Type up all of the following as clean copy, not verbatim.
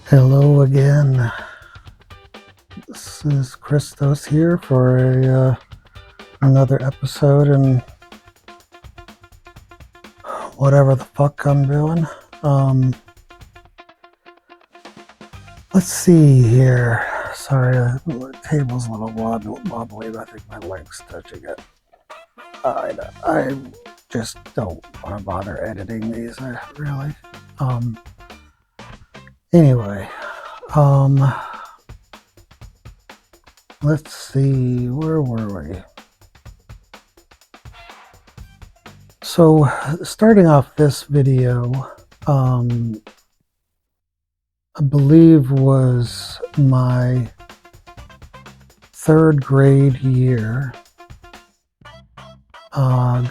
Hello again. This is Christos here for another episode and whatever the fuck I'm doing. Let's see here. Sorry, the table's a little wobbly, but I think my leg's touching it. I just don't want to bother editing these, really. Anyway, let's see, where were we? So, starting off this video, I believe was my third grade year,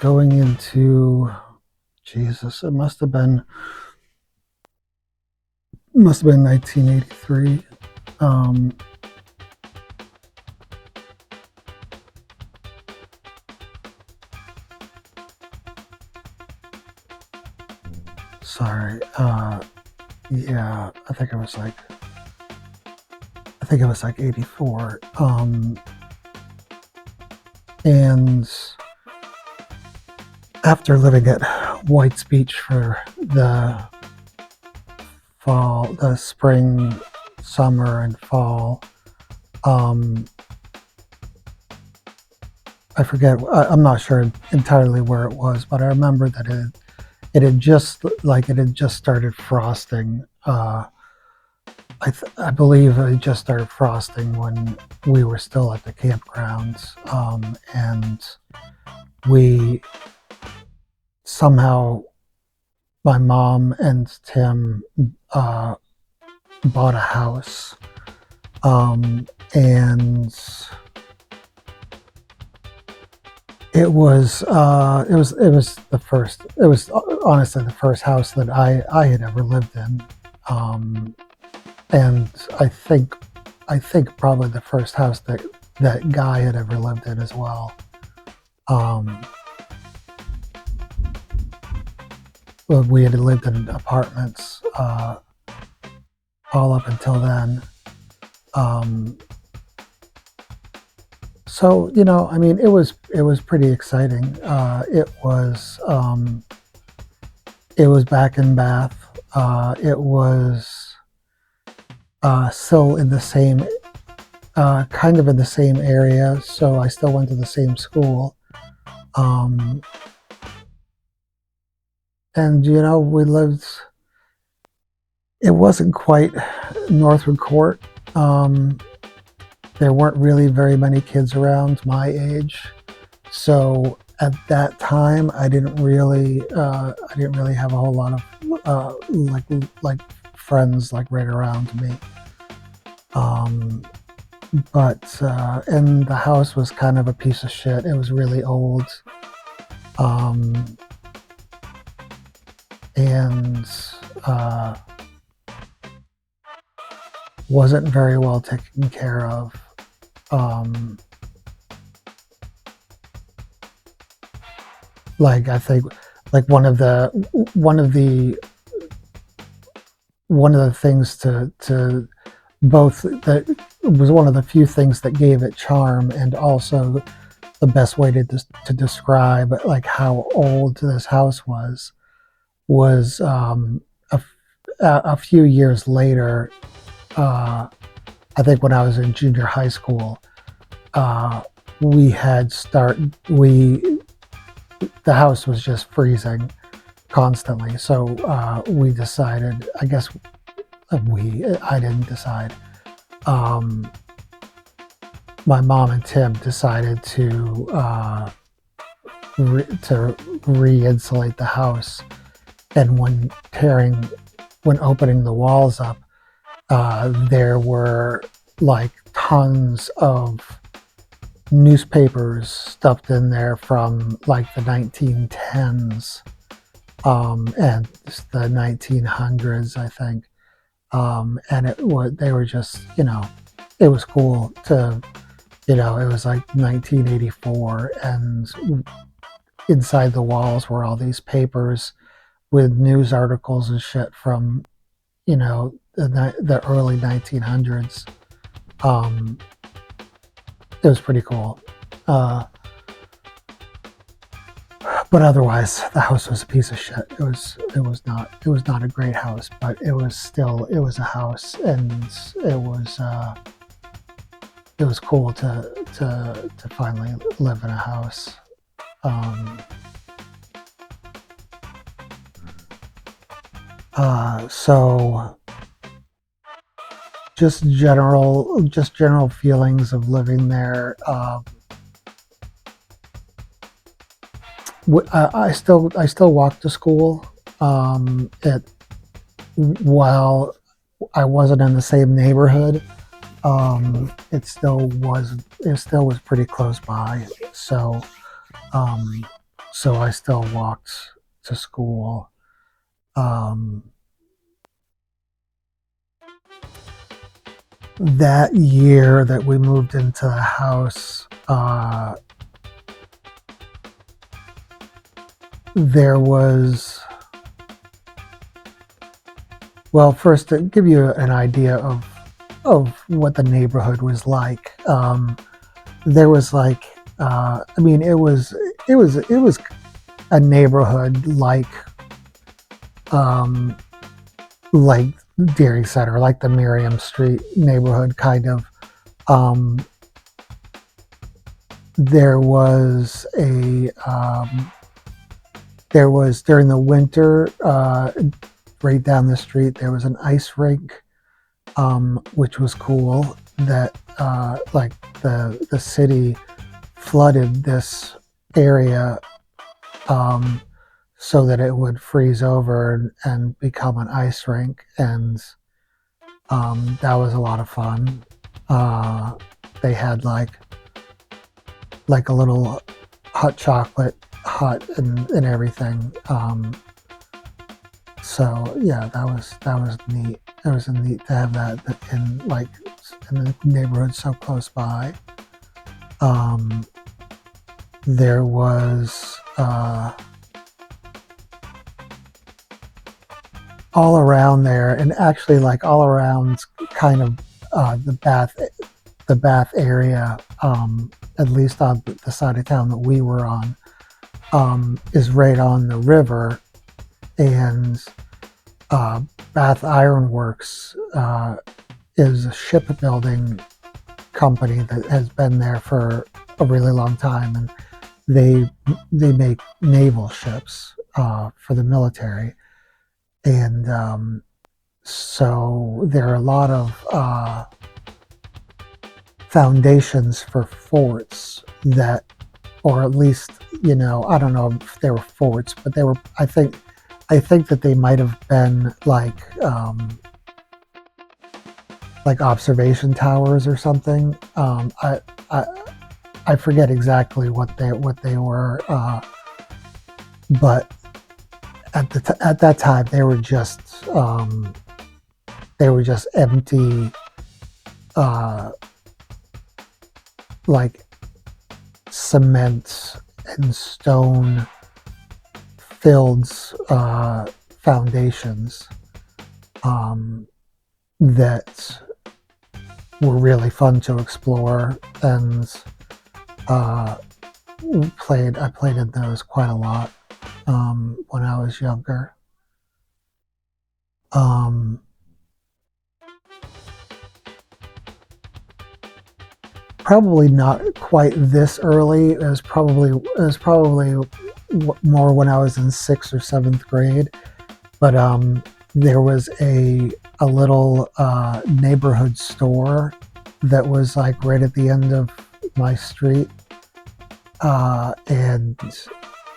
going into, Jesus, it must have been 1983. Sorry. Yeah, I think it was like 84. And after living at White's Beach for the spring, summer, and fall, I forget. I'm not sure entirely where it was, but I remember that it had just started frosting. I believe it just started frosting when we were still at the campgrounds, and we somehow, my mom and Tim bought a house, and it was honestly the first house that I had ever lived in, and I think probably the first house that Guy had ever lived in as well. We had lived in apartments all up until then. So, I mean, it was pretty exciting. It was back in Bath. It was still in the same, kind of in the same area, so I still went to the same school. And, we lived, it wasn't quite Northwood Court. There weren't really very many kids around my age. So at that time, I didn't really have a whole lot of, like friends, like right around me. But and the house was kind of a piece of shit. It was really old. And wasn't very well taken care of. I think, like one of the things to both, that was one of the few things that gave it charm, and also the best way to describe like how old this house was a few years later. I think when I was in junior high school, the house was just freezing constantly. So we decided, I didn't decide. My mom and Tim decided to re-insulate the house, and when opening the walls up, there were like tons of newspapers stuffed in there from like the 1910s and the 1900s, I think. And they were just, it was cool to, it was like 1984, and inside the walls were all these papers with news articles and shit from, the early 1900s. Um, it was pretty cool. Uh, but otherwise, the house was a piece of shit. It was not a great house, but it was a house, and it was it was cool to finally live in a house. Um, so just general feelings of living there. I still walk to school. While I wasn't in the same neighborhood, it still was pretty close by. Um, so I still walked to school. Um, that year that we moved into the house, there was, well, first to give you an idea of what the neighborhood was like. There was like, I mean, it was a neighborhood um, like Deering Center, like the Miriam Street neighborhood, kind of. Um, there was a there was during the winter, right down the street, there was an ice rink, which was cool. That like the city flooded this area, um, so that it would freeze over and become an ice rink, and that was a lot of fun. They had like a little hot chocolate hut and everything. So yeah, that was neat. It was neat to have that in the neighborhood so close by. Um, there was all around there, and actually like all around kind of the Bath area, at least on the side of town that we were on, is right on the river, and uh, Bath Iron Works is a shipbuilding company that has been there for a really long time, and they make naval ships for the military, and so there are a lot of foundations for forts that, or at least, I don't know if they were forts, but they were. I think that they might have been like observation towers or something. I I forget exactly what they were, but at that time they were just empty, uh, like cement and stone filled foundations, um, that were really fun to explore, and uh, I played in those quite a lot, when I was younger. Um, Probably not quite this early. It was probably more when I was in sixth or seventh grade. But there was a little neighborhood store that was like right at the end of my street, and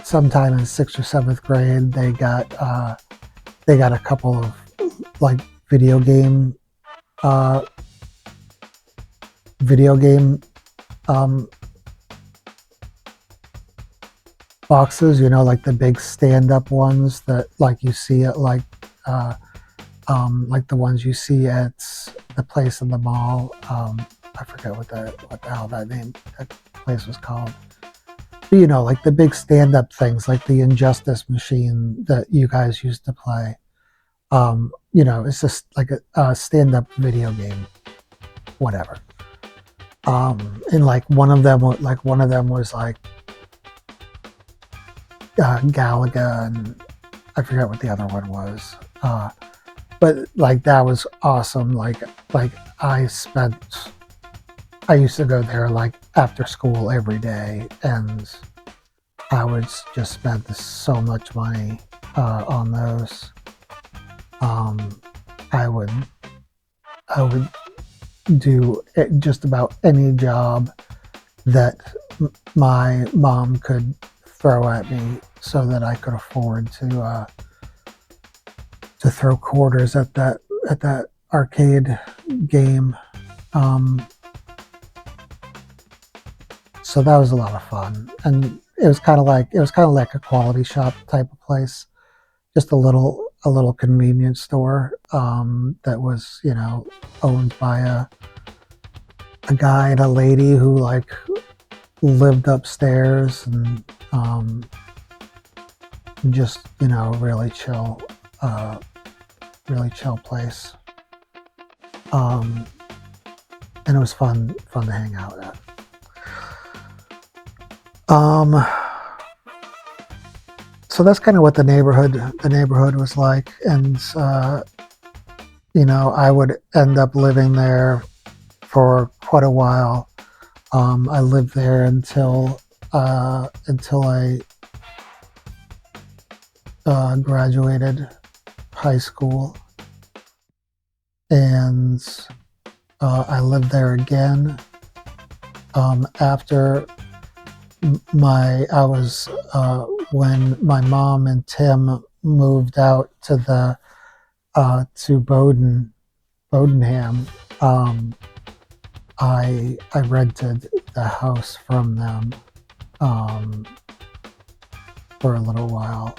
sometime in sixth or seventh grade they got a couple of like video game uh, video game um, boxes, like the big stand-up ones that like you see at uh, like the ones you see at the place in the mall. I forget what the hell that place was called. But, like the big stand-up things, like the Injustice machine that you guys used to play. it's just like a stand-up video game, whatever. And like one of them was like Galaga, and I forget what the other one was. But like that was awesome. Like I used to go there like after school every day, and I would just spend so much money on those. Um, I would I would do just about any job that my mom could throw at me so that I could afford to throw quarters at that arcade game. Um, so that was a lot of fun, and it was kind of like a quality shop type of place, just a little convenience store that was owned by a guy and a lady who like lived upstairs, and just really chill place. Um, and it was fun to hang out at. Um, so that's kind of what the neighborhood was like, and I would end up living there for quite a while. I lived there until I graduated high school, and I lived there again after I was when my mom and Tim moved out to Bodenham. I rented the house from them for a little while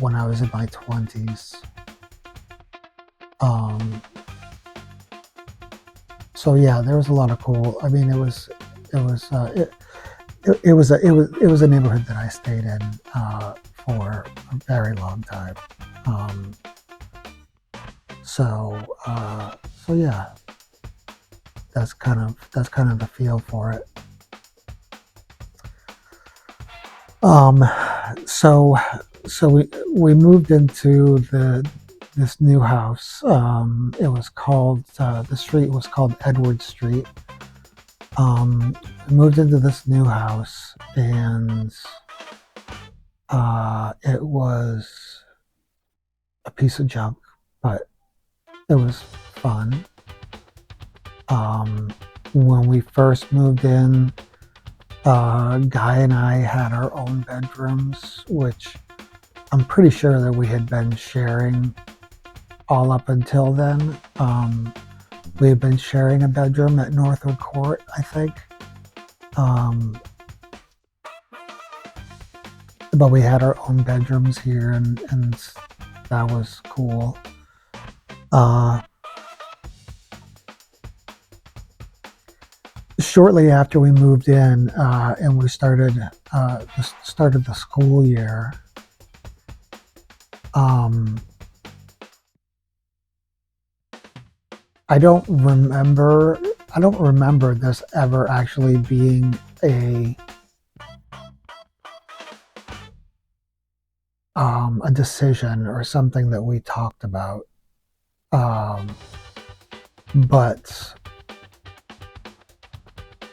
when I was in my 20s. So yeah, there was a lot of cool. I mean, it was a neighborhood that I stayed in for a very long time. Um, so yeah, that's kind of the feel for it. So we moved into this new house. It was called the street was called Edward Street. We moved into this new house, and it was a piece of junk, but it was fun. When we first moved in, Guy and I had our own bedrooms, which I'm pretty sure that we had been sharing all up until then. We had been sharing a bedroom at Northwood Court, I think. But we had our own bedrooms here, and that was cool. Shortly after we moved in, and we started the school year, I don't remember this ever actually being a decision or something that we talked about. But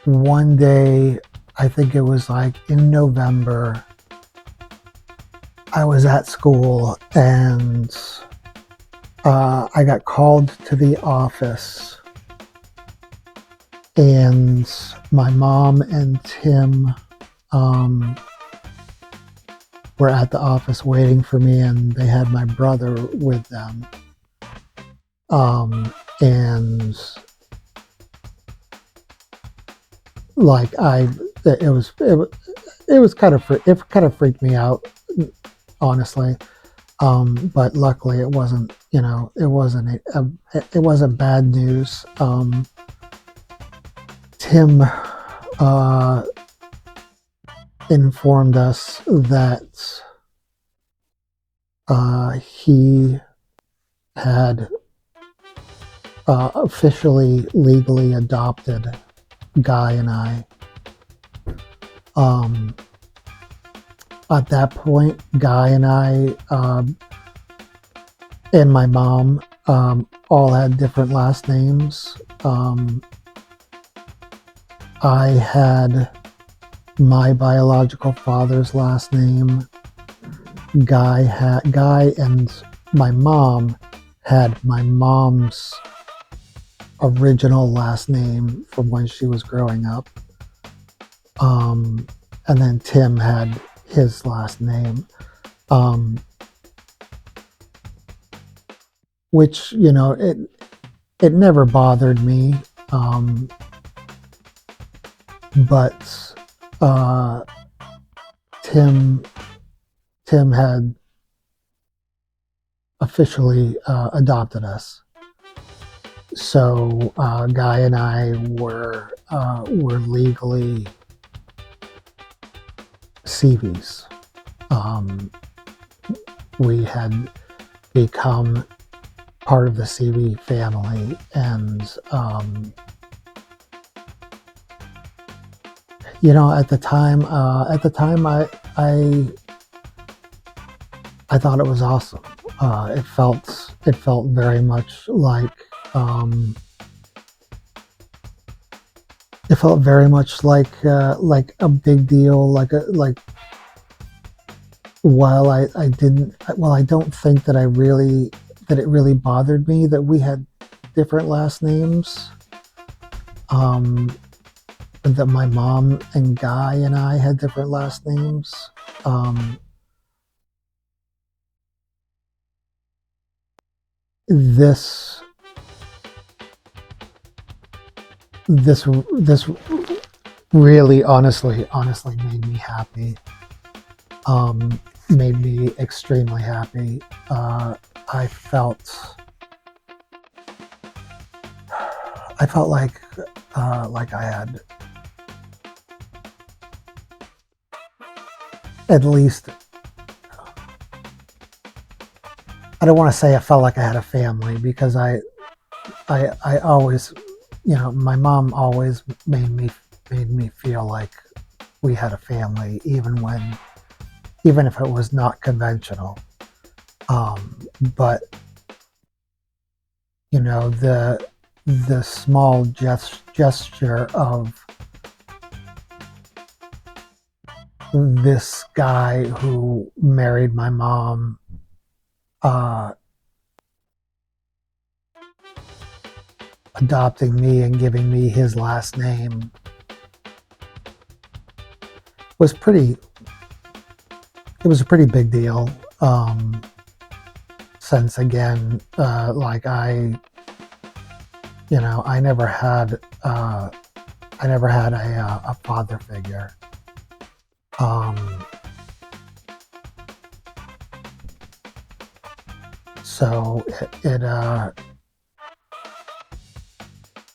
one day, I think it was like in November, I was at school, and I got called to the office, and my mom and Tim were at the office waiting for me, and they had my brother with them. And like it was kind of freaked me out, honestly. But luckily it wasn't bad news. Tim informed us that he had officially legally adopted Guy and I. Um, at that point, Guy and I and my mom all had different last names. I had my biological father's last name. Guy and my mom had my mom's original last name from when she was growing up. And then Tim had his last name, which, it never bothered me. But uh, Tim Tim had officially adopted us. So Guy and I were legally Seavies. Um, we had become part of the Seavey family, and at the time, I thought it was awesome. It felt very much like it felt very much like a big deal, like while I don't think that it really bothered me that we had different last names. That my mom and Guy and I had different last names. Um, this this really honestly made me happy. Made me extremely happy. I felt like I had at least, I don't want to say I felt like I had a family, because I always, my mom always made me feel like we had a family, even if it was not conventional. But the small gesture of this guy who married my mom, adopting me and giving me his last name, was pretty. It was a pretty big deal. Since again, I never had a father figure. So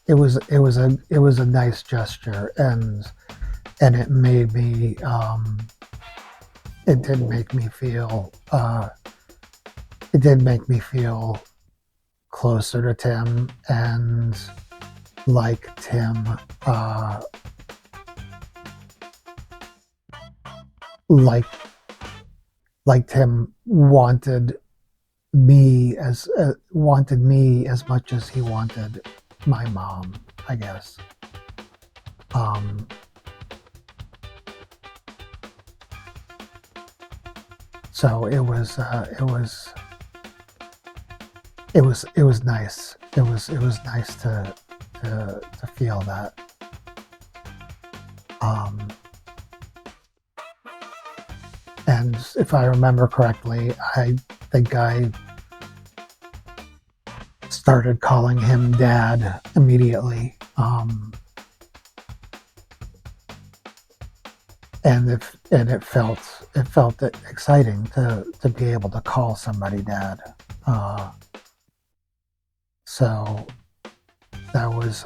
it was a nice gesture, and it made me it did make me feel closer to Tim, and like Tim like Tim wanted me as much as he wanted my mom, I guess. Um, so it was nice. It was nice to feel that. And if I remember correctly, I think I started calling him Dad immediately. And it felt exciting to be able to call somebody Dad. So that was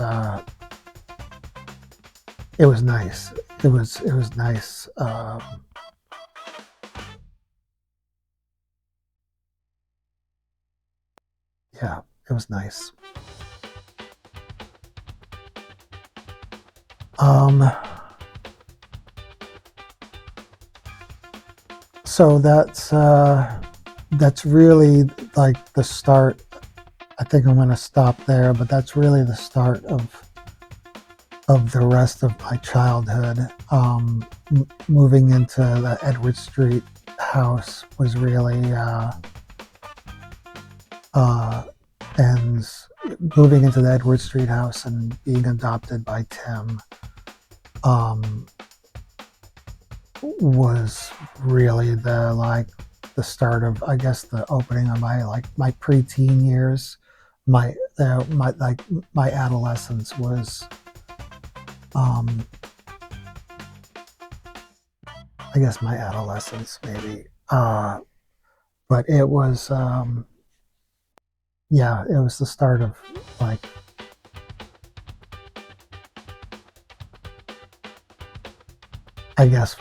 it was nice. It was nice. yeah, it was nice. Um, so that's really like the start. I think I'm going to stop there, but that's really the start of the rest of my childhood. Moving into the Edward Street house was really uh, and moving into the Edward Street house and being adopted by Tim um, was really the start of, I guess, the opening of my preteen years. My adolescence was um, I guess my adolescence maybe, but it was yeah, it was the start of like I guess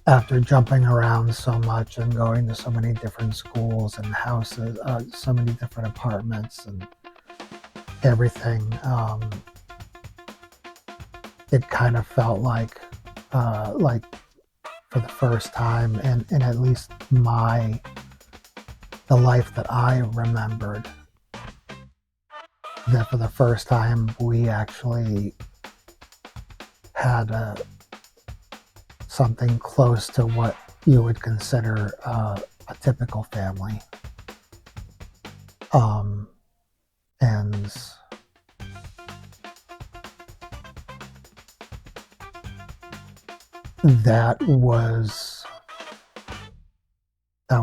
after jumping around so much and going to so many different schools and houses, so many different apartments and everything, it kind of felt like for the first time, and in at least the life that I remembered, that for the first time we actually had something close to what you would consider a typical family. Um, and that was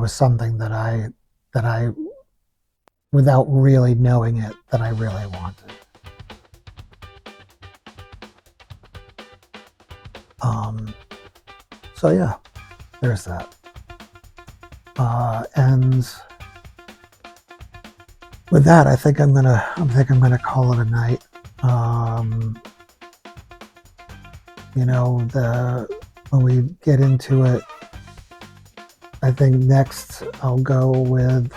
something that I without really knowing it that I really wanted. Um, so yeah, there's that. And with that, I think I'm gonna call it a night. Um, when we get into it, I think next I'll go with.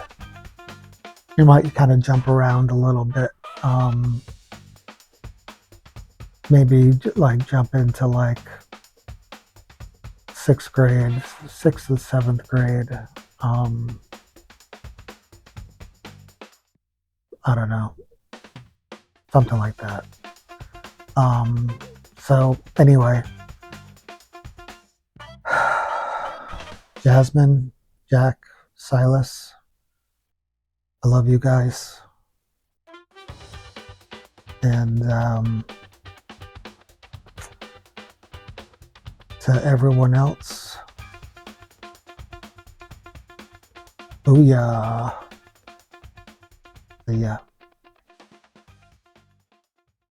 We might kind of jump around a little bit. Maybe like jump into like sixth grade, sixth and seventh grade. Um, I don't know, something like that. So anyway, Jasmine, Jack, Silas, I love you guys, and to everyone else, booyah. See ya.